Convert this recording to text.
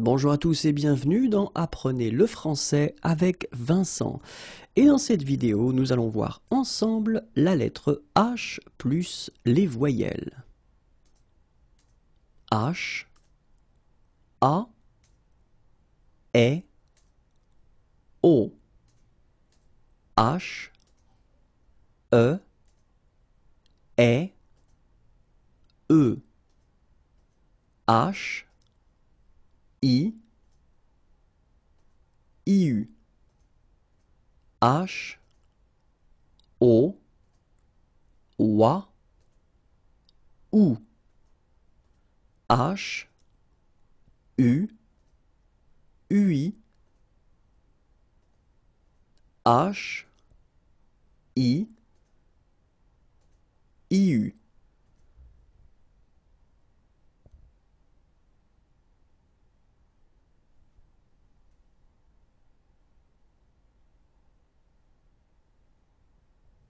Bonjour à tous et bienvenue dans Apprenez le français avec Vincent. Et dans cette vidéo, nous allons voir ensemble la lettre H plus les voyelles. H, A, E, O. H, E, E, E. H, I, IU. H, O, OUA, OU. H, U, UI. H, I, IU.